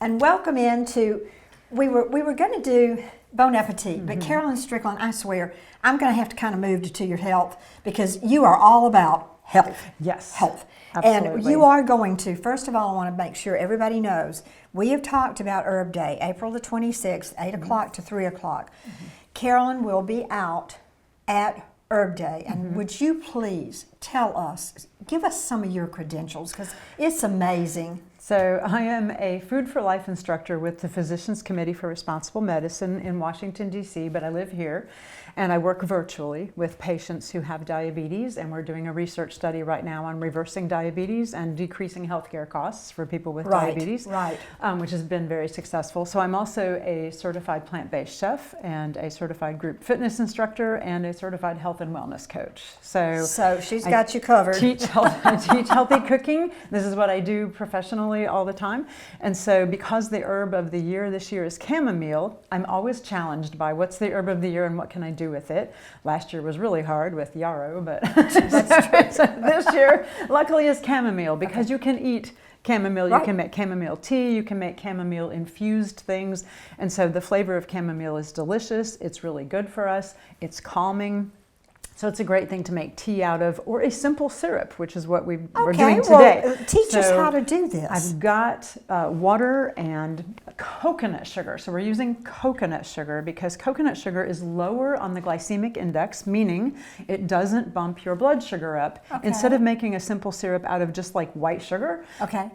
and welcome into, we were going to do Bon Appetit, but Carolyn Strickland, I swear, I'm going to have to kind of move to your health because you are all about health. Yes. Health. Absolutely. And you are going to, first of all, I want to make sure everybody knows, we have talked about Herb Day, April the 26th, 8 o'clock to 3 o'clock. Carolyn will be out at Herb Day, and would you please tell us, give us some of your credentials, because it's amazing. So I am a Food for Life instructor with the Physicians Committee for Responsible Medicine in Washington, D.C., but I live here, and I work virtually with patients who have diabetes, and we're doing a research study right now on reversing diabetes and decreasing healthcare costs for people with diabetes, which has been very successful. So I'm also a certified plant-based chef and a certified group fitness instructor and a certified health and wellness coach. So she's got you covered. I teach healthy cooking. This is what I do professionally all the time. And so because the herb of the year this year is chamomile, I'm always challenged by what's the herb of the year and what can I do with it. Last year was really hard with yarrow, but so this year luckily is chamomile, because you can eat chamomile, you can make chamomile tea, you can make chamomile infused things, and so the flavor of chamomile is delicious. It's really good for us. It's calming. So it's a great thing to make tea out of, or a simple syrup, which is what we're doing today. Well, teach us how to do this. I've got water and coconut sugar. So we're using coconut sugar because coconut sugar is lower on the glycemic index, meaning it doesn't bump your blood sugar up. Instead of making a simple syrup out of just like white sugar,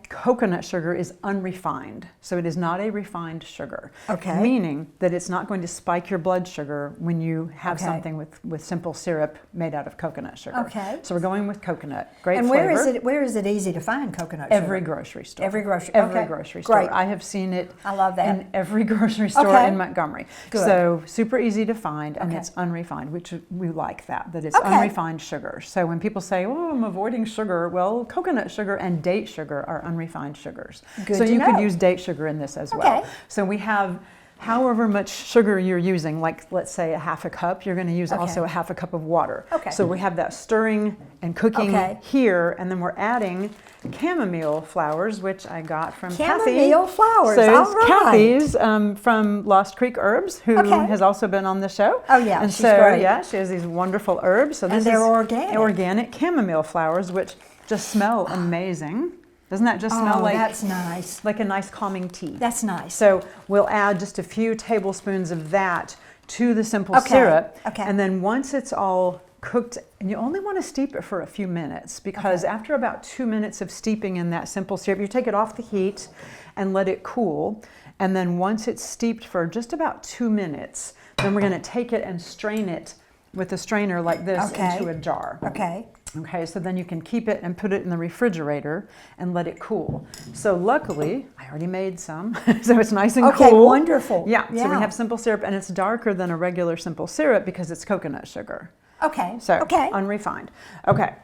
coconut sugar is unrefined. So it is not a refined sugar, meaning that it's not going to spike your blood sugar when you have something with simple syrup made out of coconut sugar. So we're going with coconut. Great flavor. And where is it easy to find coconut sugar? Every grocery store. Every grocery store. Great. I have seen it I love that. in every grocery store in Montgomery. Good. So super easy to find, and it's unrefined, which we like that it's unrefined sugar. So when people say, oh, I'm avoiding sugar, well, coconut sugar and date sugar are unrefined sugars. Good so to you know. could use date sugar in this as well. So we have however much sugar you're using, like let's say a half a cup, you're going to use also a half a cup of water. So we have that stirring and cooking here, and then we're adding chamomile flowers, which I got from Kathy. Chamomile flowers, so all right. Kathy's from Lost Creek Herbs, who has also been on the show. Oh yeah, and she's so great. yeah, she has these wonderful herbs. So this they're is organic. Organic chamomile flowers, which just smell amazing. Doesn't that just smell like that's nice. Like a nice calming tea? That's nice. So we'll add just a few tablespoons of that to the simple syrup. And then once it's all cooked, and you only want to steep it for a few minutes, because after about 2 minutes of steeping in that simple syrup, you take it off the heat and let it cool. And then once it's steeped for just about 2 minutes, then we're going to take it and strain it with a strainer like this into a jar. Okay, so then you can keep it and put it in the refrigerator and let it cool. So luckily, I already made some, so it's nice and cool. Okay, wonderful. Yeah, so we have simple syrup, and it's darker than a regular simple syrup because it's coconut sugar. So unrefined.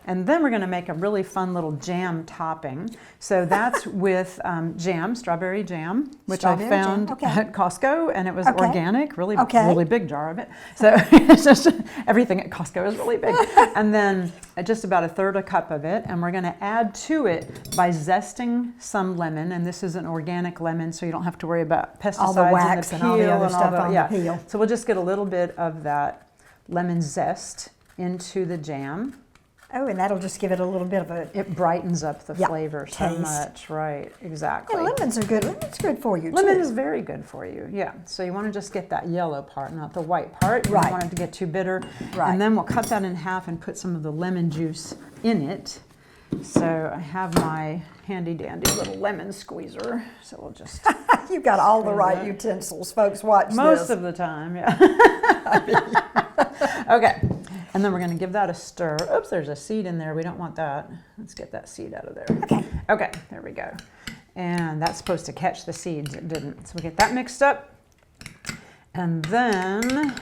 And then we're going to make a really fun little jam topping. So that's with jam, strawberry jam, which I found at Costco, and it was organic, really big jar of it. So it's just everything at Costco is really big. And then just about a third a cup of it, and we're going to add to it by zesting some lemon, and this is an organic lemon, so you don't have to worry about pesticides, all the wax and all the other stuff on the peel. So we'll just get a little bit of that lemon zest into the jam. Oh, and that'll just give it a little bit of a... It brightens up the flavor so much. Right, exactly. And lemons are good. Lemon's good for you, too. Lemon is very good for you, yeah. So you want to just get that yellow part, not the white part. You don't want it to get too bitter. And then we'll cut that in half and put some of the lemon juice in it. So I have my handy dandy little lemon squeezer. So we'll just... You've got all the right utensils, folks. Watch this. Most of the time, yeah. And then we're going to give that a stir. Oops, there's a seed in there. We don't want that. Let's get that seed out of there. Okay, there we go. And that's supposed to catch the seeds. It didn't. So we get that mixed up. And then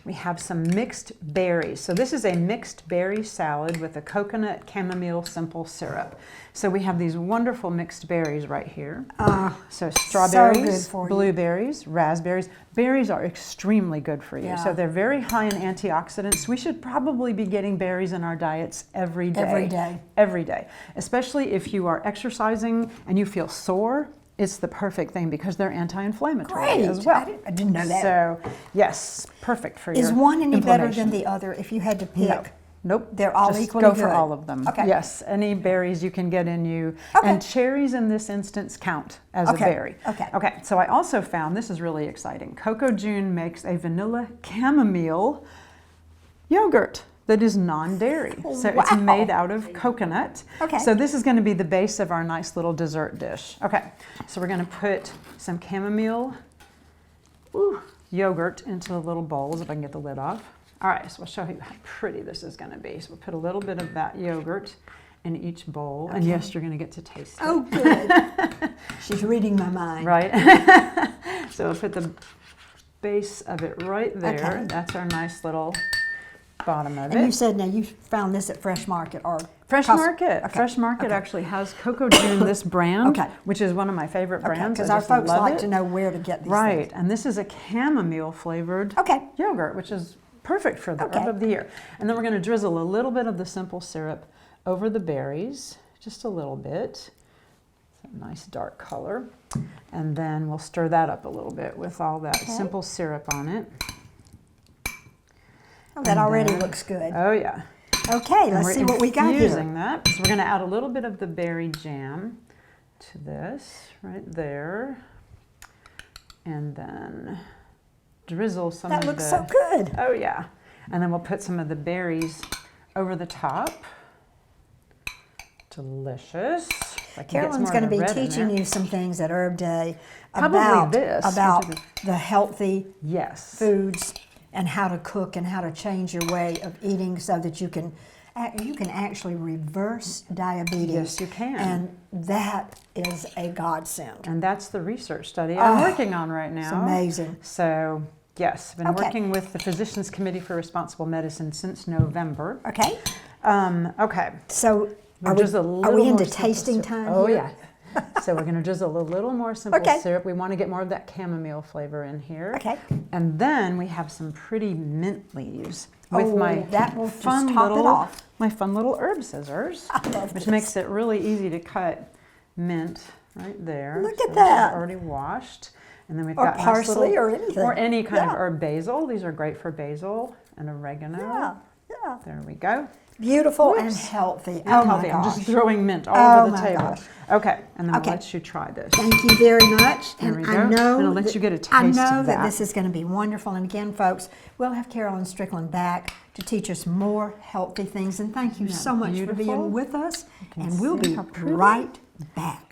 we have some mixed berries. So this is a mixed berry salad with a coconut chamomile simple syrup. So we have these wonderful mixed berries right here. So strawberries, blueberries, raspberries. Berries are extremely good for you. So they're very high in antioxidants. We should probably be getting berries in our diets every day. Every day. Especially if you are exercising and you feel sore it's the perfect thing because they're anti-inflammatory Great. as well. I didn't know that. So, yes, perfect for your Is one any better inflammation. than the other if you had to pick? No. Nope. They're all Just equally go good. for all of them. Okay. Yes, any berries you can get in you. Okay. And cherries in this instance count as a berry. Okay. Okay, so I also found, this is really exciting, Coco June makes a vanilla chamomile yogurt that is non-dairy. So it's Wow. made out of coconut. Okay. So this is going to be the base of our nice little dessert dish. Okay, so we're going to put some chamomile yogurt into the little bowls, if I can get the lid off. All right, so I'll show you how pretty this is going to be. So we'll put a little bit of that yogurt in each bowl, and yes, you're going to get to taste it. Oh, good. She's reading my mind. Right? So we'll put the base of it right there. Okay. That's our nice little bottom of And you it. said now you found this at Fresh Market or Fresh Costco. Market. Okay. Fresh Market Okay. actually has Coco June, this brand, Okay. which is one of my favorite brands. Because I our just folks love like it. to know where to get these Right, things. and this is a chamomile flavored Okay. yogurt, which is perfect for the Okay. herb of the year. And then we're going to drizzle a little bit of the simple syrup over the berries, just a little bit. It's a nice dark color. And then we'll stir that up a little bit with all that simple syrup on it. Oh, that And already then- looks good. Oh yeah. Okay, And let's we're see what we got infusing here. that. So we're going to add a little bit of the berry jam to this right there. And then drizzle some That of looks the... so good. Oh yeah. And then we'll put some of the berries over the top. Delicious. If I can get some Carolyn's more going to of the be red in teaching there. you some things at Herb Day Probably about, this. about We'll do the healthy Yes. foods and how to cook and how to change your way of eating so that you can actually reverse diabetes. Yes, you can. And that is a godsend. And that's the research study I'm working on right now. It's amazing. So, yes, I've been Okay. working with the Physicians Committee for Responsible Medicine since November. Okay, Okay. so We'll are we, drizzle a are we little into more simple tasting syrup. time Oh, here? yeah. So we're going to drizzle a little more simple Okay. syrup. We want to get more of that chamomile flavor in here. Okay. And then we have some pretty mint leaves with Oh, my that will just fun top it little off. my fun little herb scissors, I love which this. makes it really easy to cut mint right there. Look So at this is that. already washed. And then we've Or got nice parsley little- or anything. or any kind of Yeah. herb. Basil. These are great for basil and oregano. Yeah, yeah. There we go. Beautiful and Whoops. healthy. And Oh healthy. my I'm gosh. just throwing mint all Oh over the my table. gosh. Okay, and then Okay. we'll let you try this. Thank you very much. There And we go. I know I'm gonna let that- you get a taste I know of that that. this is going to be wonderful. And again, folks, we'll have Carolyn Strickland back to teach us more healthy things. And thank you Isn't that so much for beautiful? being with us. can And we'll see be how pretty. right back.